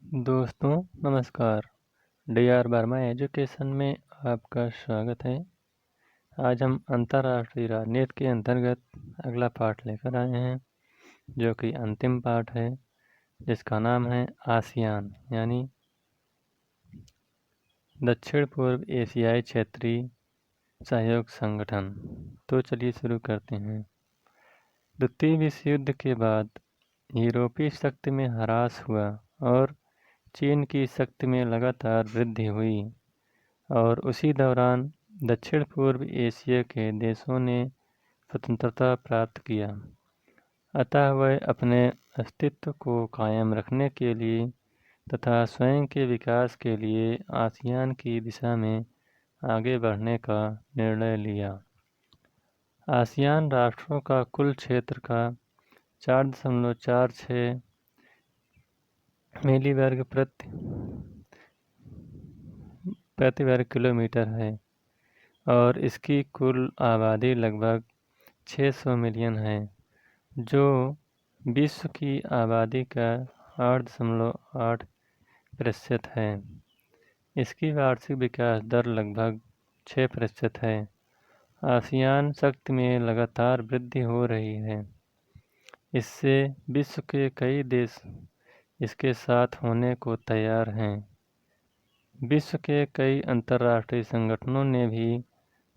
दोस्तों नमस्कार। DR. Verma education में आपका स्वागत है। आज हम अंतर्राष्ट्रीय राजनीति के अंतर्गत अगला पाठ लेकर आए हैं, जो कि अंतिम पाठ है, जिसका नाम है आसियान यानी दक्षिण पूर्व एशियाई क्षेत्रीय सहयोग संगठन। तो चलिए शुरू करते हैं। द्वितीय विश्व युद्ध के बाद यूरोपीय शक्ति में ह्रास हुआ और चीन की शक्ति में लगातार वृद्धि हुई और उसी दौरान दक्षिण पूर्व एशिया के देशों ने स्वतंत्रता प्राप्त किया। अतः वह अपने अस्तित्व को कायम रखने के लिए तथा स्वयं के विकास के लिए आसियान की दिशा में आगे बढ़ने का निर्णय लिया। आसियान राष्ट्रों का कुल क्षेत्र का 4.46 मिलीवर्ग प्रति वर्ग किलोमीटर है और इसकी कुल आबादी लगभग 600 मिलियन है, जो विश्व की आबादी का 8.8% है। इसकी वार्षिक विकास दर लगभग 6% है। आसियान शक्ति में लगातार वृद्धि हो रही है। इससे विश्व के कई देश इसके साथ होने को तैयार हैं। विश्व के कई अंतर्राष्ट्रीय संगठनों ने भी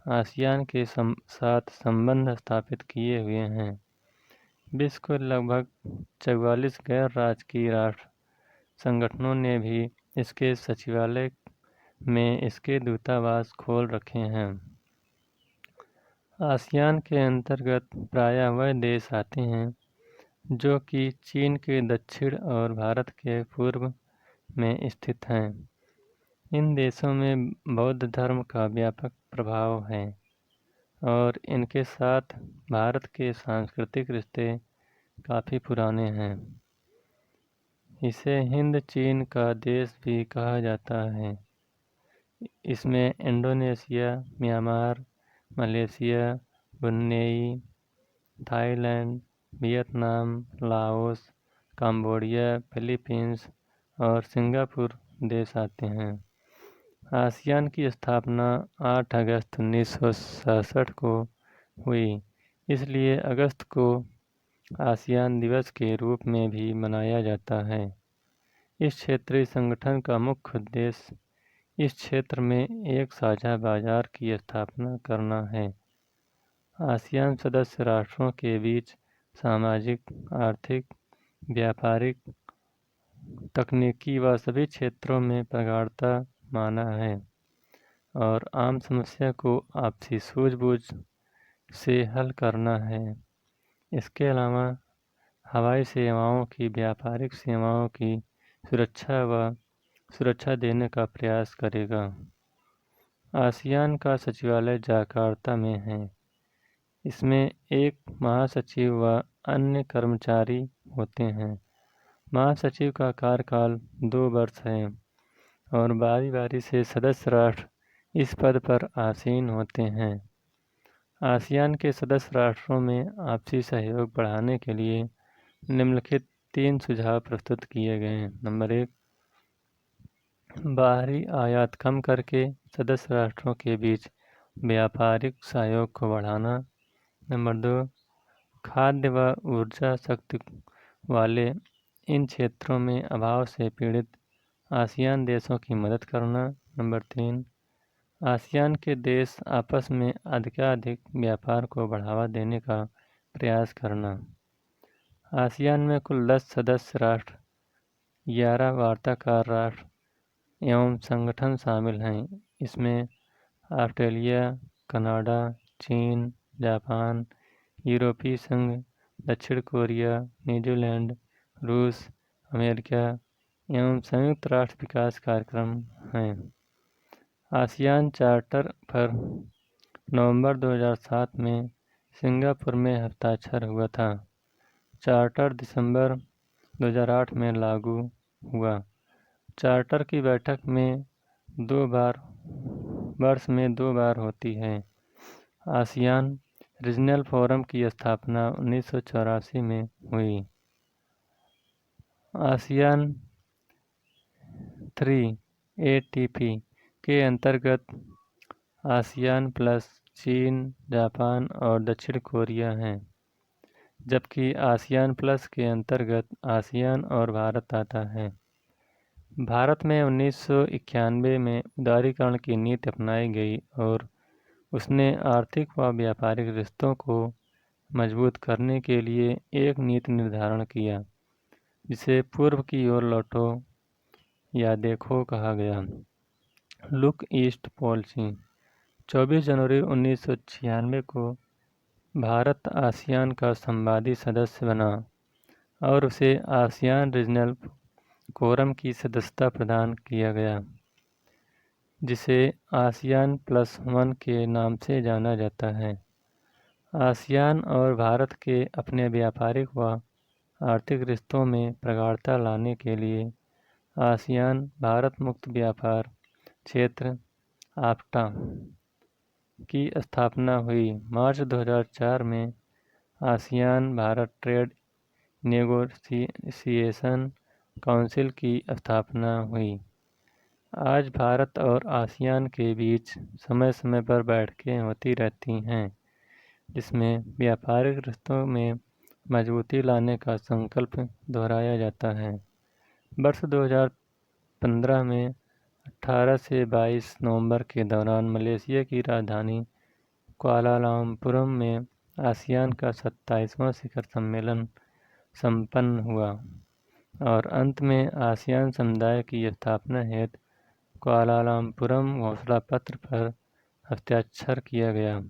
आसियान के साथ संबंध स्थापित किए हुए हैं। विश्व के लगभग 44 गैर राजकीय राष्ट्र संगठनों ने भी इसके सचिवालय में इसके दूतावास खोल रखे हैं। आसियान के अंतर्गत प्रायः वह देश आते हैं जो कि चीन के दक्षिण और भारत के पूर्व में स्थित हैं। इन देशों में बौद्ध धर्म का व्यापक प्रभाव है और इनके साथ भारत के सांस्कृतिक रिश्ते काफ़ी पुराने हैं। इसे हिंद चीन का देश भी कहा जाता है। इसमें Indonesia, Myanmar, Malaysia, Brunei, Thailand, Vietnam, Laos, Cambodia, Philippines और सिंगापुर देश आते हैं। आसियान की स्थापना 8 अगस्त 1967 को हुई, इसलिए अगस्त को आसियान दिवस के रूप में भी मनाया जाता है। इस क्षेत्रीय संगठन का मुख्य उद्देश्य इस क्षेत्र में एक साझा बाजार की स्थापना करना है। आसियान सदस्य राष्ट्रों के बीच सामाजिक, आर्थिक, व्यापारिक, तकनीकी व सभी क्षेत्रों में प्रगाढ़ता माना है और आम समस्या को आपसी सूझबूझ से हल करना है। इसके अलावा हवाई सेवाओं की, व्यापारिक सेवाओं की सुरक्षा देने का प्रयास करेगा। आसियान का सचिवालय जकार्ता में है। इसमें एक महासचिव व अन्य कर्मचारी होते हैं। महासचिव का कार्यकाल 2 वर्ष है और बारी बारी से सदस्य राष्ट्र इस पद पर आसीन होते हैं। आसियान के सदस्य राष्ट्रों में आपसी सहयोग बढ़ाने के लिए निम्नलिखित 3 सुझाव प्रस्तुत किए गए हैं। नंबर 1, बाहरी आयात कम करके सदस्य राष्ट्रों के बीच व्यापारिक सहयोग को बढ़ाना। नंबर 2, खाद्य व ऊर्जा शक्ति वाले इन क्षेत्रों में अभाव से पीड़ित आसियान देशों की मदद करना। नंबर 3, आसियान के देश आपस में अधिकाधिक व्यापार को बढ़ावा देने का प्रयास करना। आसियान में कुल 10 सदस्य राष्ट्र, 11 वार्ताकार राष्ट्र एवं संगठन शामिल हैं। इसमें ऑस्ट्रेलिया, कनाडा, चीन, जापान, यूरोपीय संघ, दक्षिण कोरिया, न्यूजीलैंड, रूस, अमेरिका एवं संयुक्त राष्ट्र विकास कार्यक्रम हैं। आसियान चार्टर पर नवंबर 2007 में सिंगापुर में हस्ताक्षर हुआ था। चार्टर दिसंबर 2008 में लागू हुआ। चार्टर की बैठक में वर्ष में 2 बार होती है। आसियान रीजनल फोरम की स्थापना 1984 में हुई। आसियान 3 ATP के अंतर्गत आसियान प्लस चीन, जापान और दक्षिण कोरिया हैं, जबकि आसियान प्लस के अंतर्गत आसियान और भारत आता है। भारत में 1991 में उदारीकरण की नीति अपनाई गई और उसने आर्थिक व व्यापारिक रिश्तों को मजबूत करने के लिए एक नीति निर्धारण किया, जिसे पूर्व की ओर लौटो या देखो कहा गया। लुक ईस्ट पॉलिसी 24 जनवरी 1996 को भारत आसियान का संवादी सदस्य बना और उसे आसियान रीजनल कोरम की सदस्यता प्रदान किया गया, जिसे आसियान प्लस 1 के नाम से जाना जाता है। आसियान और भारत के अपने व्यापारिक व आर्थिक रिश्तों में प्रगाढ़ता लाने के लिए आसियान भारत मुक्त व्यापार क्षेत्र आफ्टा की स्थापना हुई। मार्च 2004 में ASEAN Bharat trade negotiation council की स्थापना हुई। आज भारत और आसियान के बीच समय समय पर बैठकें होती रहती हैं, जिसमें व्यापारिक रिश्तों में मजबूती लाने का संकल्प दोहराया जाता है। वर्ष 2015 में 18 से 22 नवंबर के दौरान मलेशिया की राजधानी कुआलालंपुर में आसियान का 27वां शिखर सम्मेलन संपन्न हुआ और अंत में आसियान समुदाय की स्थापना हेतु कुआलालंपुर घोषणा पत्र पर हस्ताक्षर किया गया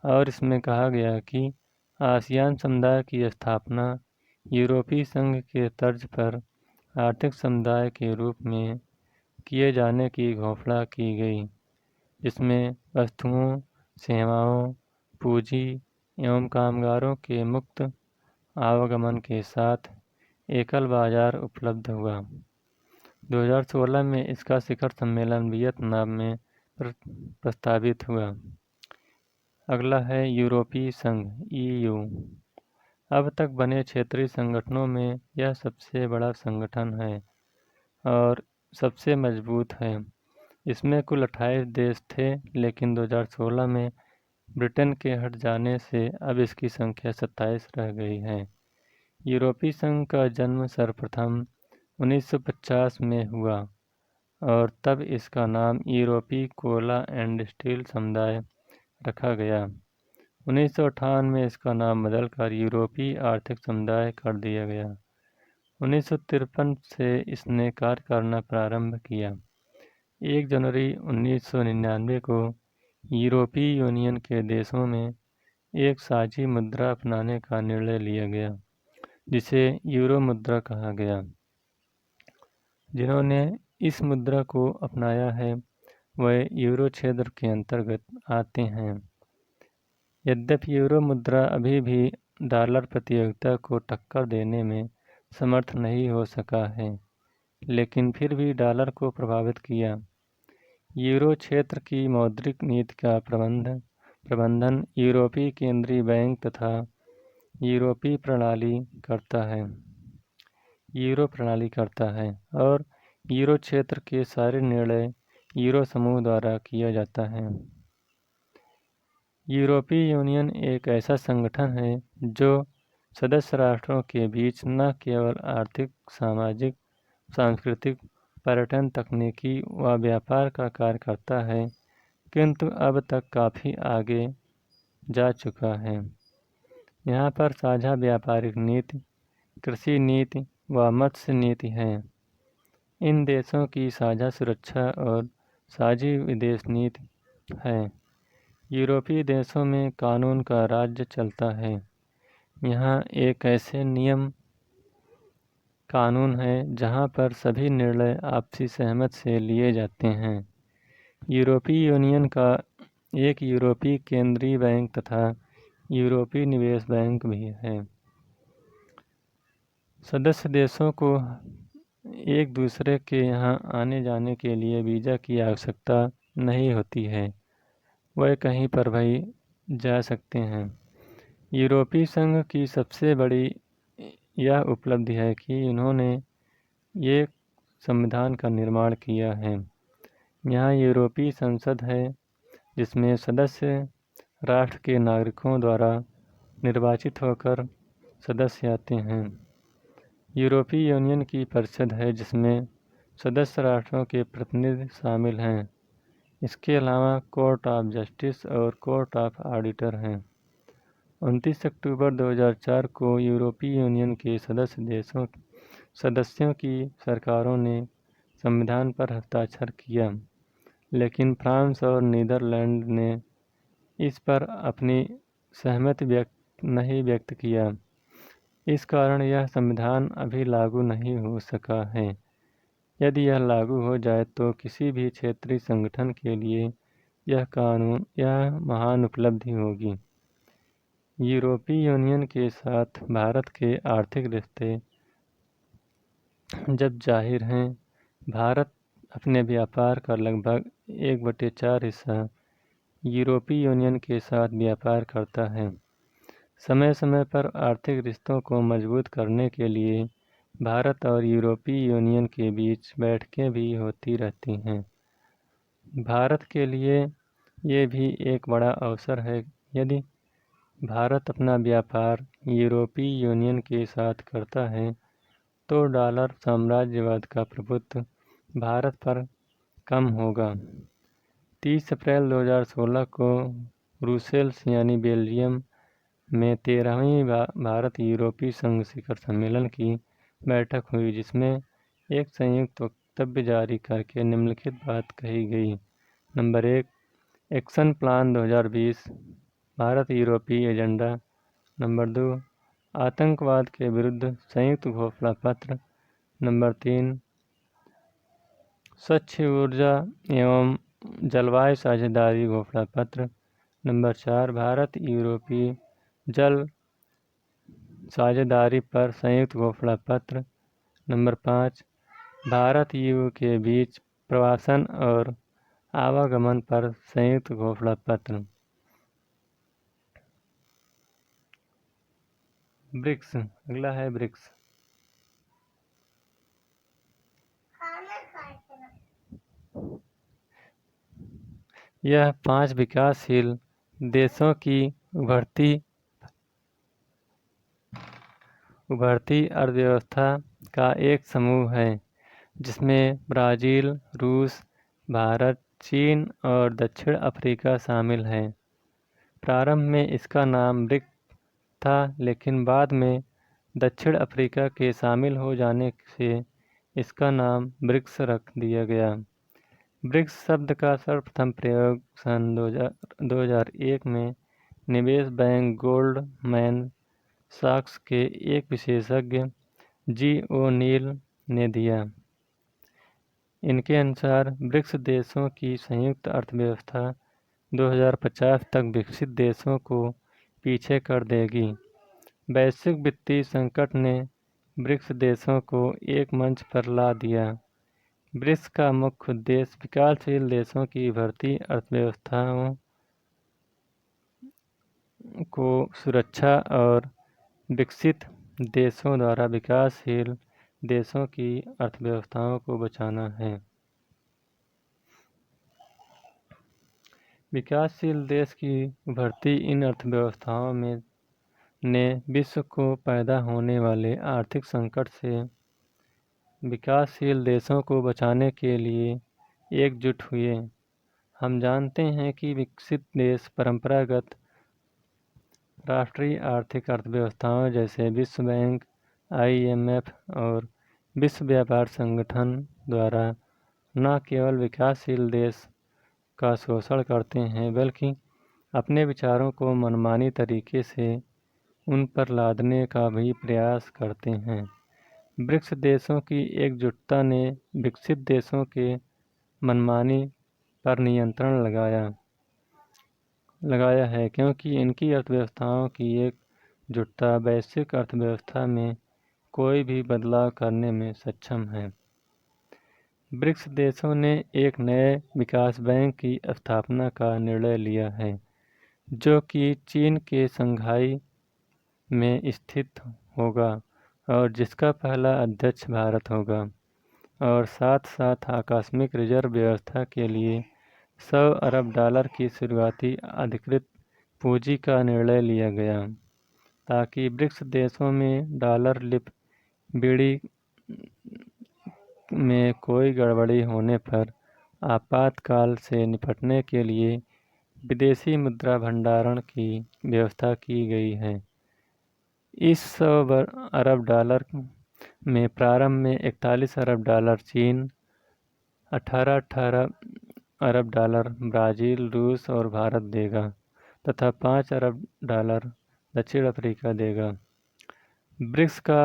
और इसमें कहा गया कि आसियान समुदाय की स्थापना यूरोपीय संघ के तर्ज पर आर्थिक समुदाय के रूप में किए जाने की घोषणा की गई, जिसमें वस्तुओं, सेवाओं, पूंजी एवं कामगारों के मुक्त आवागमन के साथ एकल बाजार उपलब्ध हुआ। 2016 में इसका शिखर सम्मेलन वियतनाम में प्रस्तावित हुआ। अगला है यूरोपीय संघ EU। अब तक बने क्षेत्रीय संगठनों में यह सबसे बड़ा संगठन है और सबसे मजबूत है। इसमें कुल 28 देश थे, लेकिन 2016 में ब्रिटेन के हट जाने से अब इसकी संख्या 27 रह गई है। यूरोपीय संघ का जन्म सर्वप्रथम 1950 में हुआ और तब इसका नाम यूरोपीय कोला एंड स्टील समुदाय रखा गया। 1958 में इसका नाम बदलकर यूरोपीय आर्थिक समुदाय कर दिया गया। 1953 से इसने कार्य करना प्रारंभ किया। 1 जनवरी 1999 को यूरोपीय यूनियन के देशों में एक साझी मुद्रा अपनाने का निर्णय लिया गया, जिसे यूरो मुद्रा कहा गया। जिन्होंने इस मुद्रा को अपनाया है वह यूरो क्षेत्र के अंतर्गत आते हैं। यद्यपि यूरो मुद्रा अभी भी डॉलर प्रतियोगिता को टक्कर देने में समर्थ नहीं हो सका है, लेकिन फिर भी डॉलर को प्रभावित किया। यूरो क्षेत्र की मौद्रिक नीति का प्रबंधन यूरोपीय केंद्रीय बैंक तथा यूरोपीय प्रणाली करता है और यूरो क्षेत्र के सारे निर्णय यूरो समूह द्वारा किया जाता है। यूरोपीय यूनियन एक ऐसा संगठन है जो सदस्य राष्ट्रों के बीच न केवल आर्थिक, सामाजिक, सांस्कृतिक, पर्यटन, तकनीकी व व्यापार का कार्य करता है, किंतु अब तक काफ़ी आगे जा चुका है। यहाँ पर साझा व्यापारिक नीति, कृषि नीति व मत्स्य नीति है। इन देशों की साझा सुरक्षा और साझी विदेश नीति है। यूरोपीय देशों में कानून का राज्य चलता है। यहाँ एक ऐसे नियम कानून है जहाँ पर सभी निर्णय आपसी सहमति से लिए जाते हैं। यूरोपीय यूनियन का एक यूरोपीय केंद्रीय बैंक तथा यूरोपीय निवेश बैंक भी है। सदस्य देशों को एक दूसरे के यहाँ आने जाने के लिए वीज़ा की आवश्यकता नहीं होती है, वह कहीं पर भी जा सकते हैं। यूरोपीय संघ की सबसे बड़ी यह उपलब्धि है कि इन्होंने ये संविधान का निर्माण किया है। यहाँ यूरोपीय संसद है, जिसमें सदस्य राष्ट्र के नागरिकों द्वारा निर्वाचित होकर सदस्य आते हैं। यूरोपीय यूनियन की परिषद है, जिसमें सदस्य राष्ट्रों के प्रतिनिधि शामिल हैं। इसके अलावा कोर्ट ऑफ जस्टिस और कोर्ट ऑफ ऑडिटर हैं। 29 अक्टूबर 2004 को यूरोपीय यूनियन के सदस्यों की सरकारों ने संविधान पर हस्ताक्षर किया, लेकिन फ्रांस और नीदरलैंड ने इस पर अपनी सहमति नहीं व्यक्त किया। इस कारण यह संविधान अभी लागू नहीं हो सका है। यदि यह लागू हो जाए तो किसी भी क्षेत्रीय संगठन के लिए यह महान उपलब्धि होगी। यूरोपीय यूनियन के साथ भारत के आर्थिक रिश्ते जब जाहिर हैं। भारत अपने व्यापार का लगभग 1/4 हिस्सा यूरोपीय यूनियन के साथ व्यापार करता है। समय समय पर आर्थिक रिश्तों को मजबूत करने के लिए भारत और यूरोपीय यूनियन के बीच बैठकें भी होती रहती हैं। भारत के लिए ये भी एक बड़ा अवसर है। यदि भारत अपना व्यापार यूरोपीय यूनियन के साथ करता है तो डॉलर साम्राज्यवाद का प्रभुत्व भारत पर कम होगा। 30 अप्रैल 2016 को ब्रुसेल्स यानी बेल्जियम में 13वीं भारत यूरोपीय संघ शिखर सम्मेलन की बैठक हुई, जिसमें एक संयुक्त वक्तव्य जारी करके निम्नलिखित बात कही गई। नंबर 1, एक्शन प्लान 2020 भारत यूरोपीय एजेंडा। नंबर 2, आतंकवाद के विरुद्ध संयुक्त घोषणा पत्र। नंबर 3, स्वच्छ ऊर्जा एवं जलवायु साझेदारी घोषणा पत्र। नंबर 4, भारत यूरोपीय जल साझेदारी पर संयुक्त घोषणा पत्र। नंबर 5, भारत यूरोप के बीच प्रवासन और आवागमन पर संयुक्त घोषणा पत्र। ब्रिक्स, अगला है ब्रिक्स। यह 5 विकासशील देशों की उभरती अर्थव्यवस्था का एक समूह है, जिसमें ब्राज़ील, रूस, भारत, चीन और दक्षिण अफ्रीका शामिल हैं। प्रारंभ में इसका नाम ब्रिक्स था, लेकिन बाद में दक्षिण अफ्रीका के शामिल हो जाने से इसका नाम ब्रिक्स रख दिया गया। ब्रिक्स शब्द का सर्वप्रथम प्रयोग सन 2001 में निवेश बैंक गोल्डमैन सॉक्स के एक विशेषज्ञ जी ओ नील ने दिया। इनके अनुसार ब्रिक्स देशों की संयुक्त अर्थव्यवस्था 2050 तक विकसित देशों को पीछे कर देगी। वैश्विक वित्तीय संकट ने ब्रिक्स देशों को एक मंच पर ला दिया। ब्रिक्स का मुख्य उद्देश्य विकासशील देशों की उभरती अर्थव्यवस्थाओं को सुरक्षा और विकसित देशों द्वारा विकासशील देशों की अर्थव्यवस्थाओं को बचाना है। विकासशील देश की उभरती इन अर्थव्यवस्थाओं में ने विश्व को पैदा होने वाले आर्थिक संकट से विकासशील देशों को बचाने के लिए एकजुट हुए। हम जानते हैं कि विकसित देश परंपरागत राष्ट्रीय आर्थिक अर्थव्यवस्थाओं जैसे विश्व बैंक, IMF और विश्व व्यापार संगठन द्वारा न केवल विकासशील देश का शोषण करते हैं, बल्कि अपने विचारों को मनमानी तरीके से उन पर लादने का भी प्रयास करते हैं। ब्रिक्स देशों की एकजुटता ने विकसित देशों के मनमानी पर नियंत्रण लगाया है, क्योंकि इनकी अर्थव्यवस्थाओं की एकजुटता वैश्विक अर्थव्यवस्था में कोई भी बदलाव करने में सक्षम है। ब्रिक्स देशों ने एक नए विकास बैंक की स्थापना का निर्णय लिया है, जो कि चीन के शंघाई में स्थित होगा और जिसका पहला अध्यक्ष भारत होगा। और साथ साथ आकस्मिक रिजर्व व्यवस्था के लिए $100 अरब की शुरुआती अधिकृत पूंजी का निर्णय लिया गया, ताकि ब्रिक्स देशों में डॉलर लिक्विडिटी में कोई गड़बड़ी होने पर आपातकाल से निपटने के लिए विदेशी मुद्रा भंडारण की व्यवस्था की गई है। इस $100 अरब में प्रारंभ में $41 अरब चीन, 18 अरब ब्राज़ील, रूस और भारत देगा तथा $5 अरब दक्षिण अफ्रीका देगा। ब्रिक्स का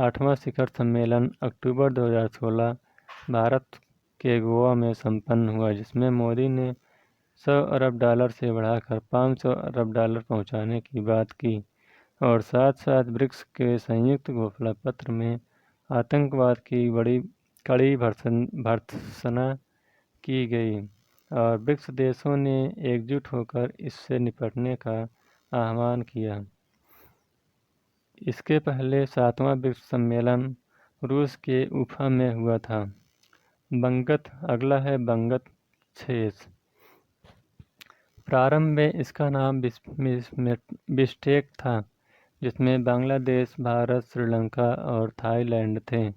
8वां शिखर सम्मेलन अक्टूबर 2016 भारत के गोवा में संपन्न हुआ, जिसमें मोदी ने $100 अरब से बढ़ाकर $500 अरब पहुंचाने की बात की और साथ साथ ब्रिक्स के संयुक्त घोषणा पत्र में आतंकवाद की बड़ी कड़ी भर्त्सना की गई और ब्रिक्स देशों ने एकजुट होकर इससे निपटने का आह्वान किया। इसके पहले 7वां ब्रिक्स सम्मेलन रूस के उफा में हुआ था। अगला है बंगत 6। प्रारंभ में इसका नाम बिश्केक था, जिसमें बांग्लादेश, भारत, श्रीलंका और थाईलैंड थे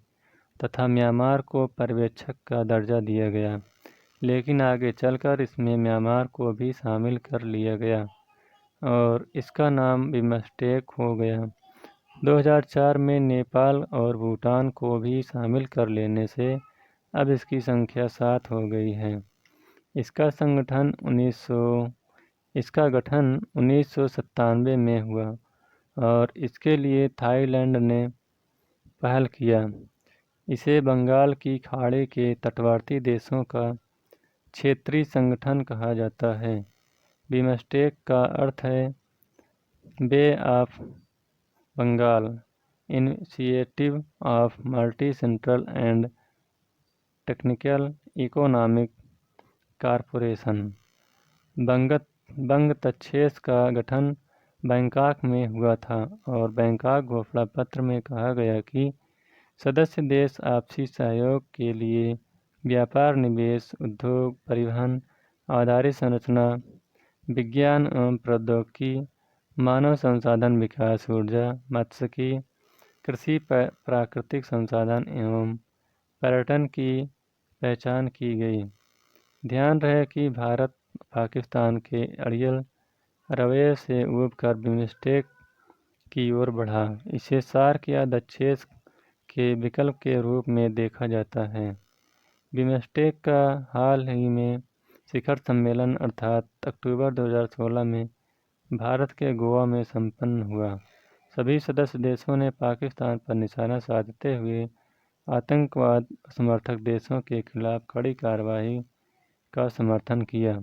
तथा म्यांमार को पर्यवेक्षक का दर्जा दिया गया, लेकिन आगे चलकर इसमें म्यांमार को भी शामिल कर लिया गया और इसका नाम बिम्स्टेक हो गया। 2004 में नेपाल और भूटान को भी शामिल कर लेने से अब इसकी संख्या 7 हो गई है। इसका गठन 1997 में हुआ और इसके लिए थाईलैंड ने पहल किया। इसे बंगाल की खाड़ी के तटवर्ती देशों का क्षेत्रीय संगठन कहा जाता है। बिम्स्टेक का अर्थ है bay of Bengal initiative of multi central and technical economic corporation. बंग 6 का गठन बैंकॉक में हुआ था और बैंकॉक घोषणा पत्र में कहा गया कि सदस्य देश आपसी सहयोग के लिए व्यापार, निवेश, उद्योग, परिवहन, आधारित संरचना, विज्ञान एवं प्रौद्योगिकी, मानव संसाधन विकास, ऊर्जा, मात्स्यिकी, कृषि, प्राकृतिक संसाधन एवं पर्यटन की पहचान की गई। ध्यान रहे कि भारत पाकिस्तान के अड़ियल रवैये से उबकर बिम्स्टेक की ओर बढ़ा। इसे सार्क या दक्षेस के विकल्प के रूप में देखा जाता है। बिम्स्टेक का हाल ही में शिखर सम्मेलन अर्थात अक्टूबर 2016 में भारत के गोवा में संपन्न हुआ। सभी सदस्य देशों ने पाकिस्तान पर निशाना साधते हुए आतंकवाद समर्थक देशों के खिलाफ कड़ी कार्रवाई का समर्थन किया।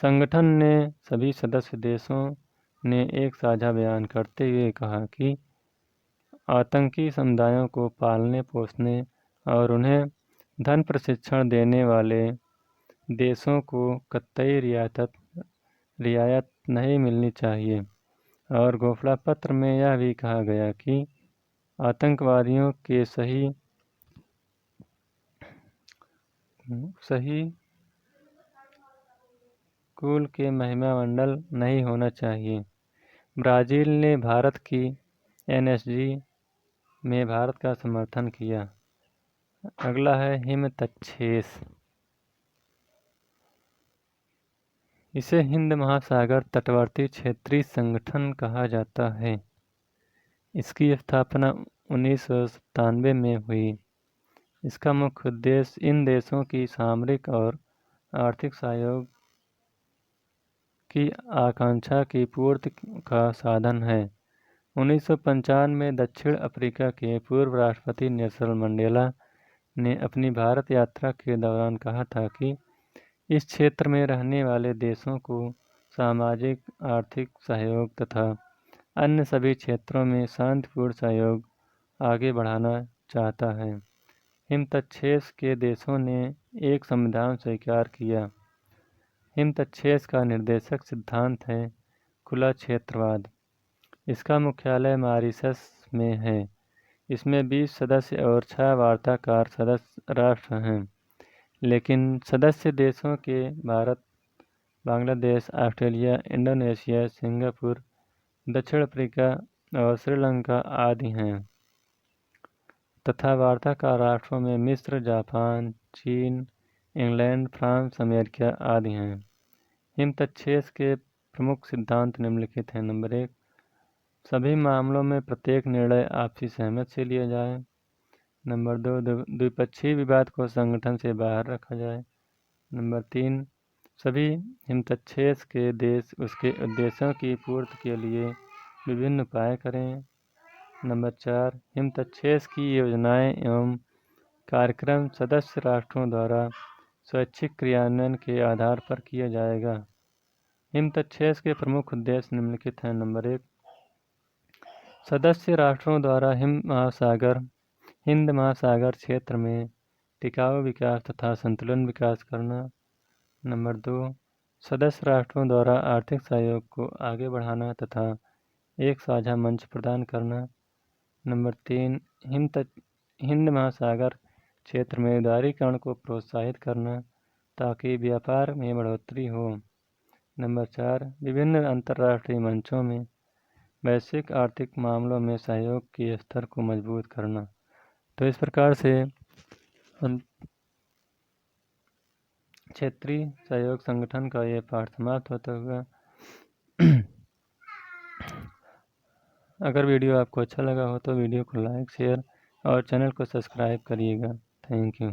संगठन ने सभी सदस्य देशों ने एक साझा बयान करते हुए कहा कि आतंकी समुदायों को पालने पोसने और उन्हें धन प्रशिक्षण देने वाले देशों को कतई रियायत नहीं मिलनी चाहिए और घोषणा पत्र में यह भी कहा गया कि आतंकवादियों के सही कुल के महिमामंडल नहीं होना चाहिए। ब्राज़ील ने भारत की एनएसजी में भारत का समर्थन किया। अगला है हिमतच्छेस। इसे हिंद महासागर तटवर्ती क्षेत्रीय संगठन कहा जाता है। इसकी स्थापना 1997 में हुई। इसका मुख्य उद्देश्य इन देशों की सामरिक और आर्थिक सहयोग की आकांक्षा की पूर्ति का साधन है। 1955 में दक्षिण अफ्रीका के पूर्व राष्ट्रपति नेल्सन मंडेला ने अपनी भारत यात्रा के दौरान कहा था कि इस क्षेत्र में रहने वाले देशों को सामाजिक, आर्थिक सहयोग तथा अन्य सभी क्षेत्रों में शांतिपूर्ण सहयोग आगे बढ़ाना चाहता है। हिमतच्छेस के देशों ने एक संविधान स्वीकार किया। हिमतच्छेस का निर्देशक सिद्धांत है खुला क्षेत्रवाद। इसका मुख्यालय मॉरिशस में है। इसमें 20 सदस्य और 6 वार्ताकार सदस्य राष्ट्र हैं, लेकिन सदस्य देशों के Bharat, Bangladesh, Australia, Indonesia, Singapore, दक्षिण अफ्रीका और श्रीलंका आदि हैं तथा वार्ताकार राष्ट्रों में मिस्र, जापान, चीन, इंग्लैंड, फ्रांस, अमेरिका आदि हैं। हिमतच्छेद के प्रमुख सिद्धांत निम्नलिखित हैं। नंबर 1, सभी मामलों में प्रत्येक निर्णय आपसी सहमति से लिया जाए। नंबर 2, द्विपक्षीय विवाद को संगठन से बाहर रखा जाए। नंबर 3, सभी हिमतच्छेद के देश उसके उद्देश्यों की पूर्ति के लिए विभिन्न उपाय करें। नंबर 4, हिमतच्छेद की योजनाएं एवं कार्यक्रम सदस्य राष्ट्रों द्वारा स्वैच्छिक क्रियान्वयन के आधार पर किया जाएगा। हिमतच्छेद के प्रमुख उद्देश्य निम्नलिखित हैं। नंबर 1, सदस्य राष्ट्रों द्वारा हिंद महासागर क्षेत्र में टिकाऊ विकास तथा संतुलन विकास करना। नंबर 2, सदस्य राष्ट्रों द्वारा आर्थिक सहयोग को आगे बढ़ाना तथा एक साझा मंच प्रदान करना। नंबर 3, हिंद महासागर क्षेत्र में उदारीकरण को प्रोत्साहित करना ताकि व्यापार में बढ़ोतरी हो। नंबर 4, विभिन्न अंतर्राष्ट्रीय मंचों में वैश्विक आर्थिक मामलों में सहयोग के स्तर को मजबूत करना। तो इस प्रकार से क्षेत्रीय सहयोग संगठन का ये पाठ समाप्त होता हुआ। अगर वीडियो आपको अच्छा लगा हो तो वीडियो को लाइक, शेयर और चैनल को सब्सक्राइब करिएगा। Thank you.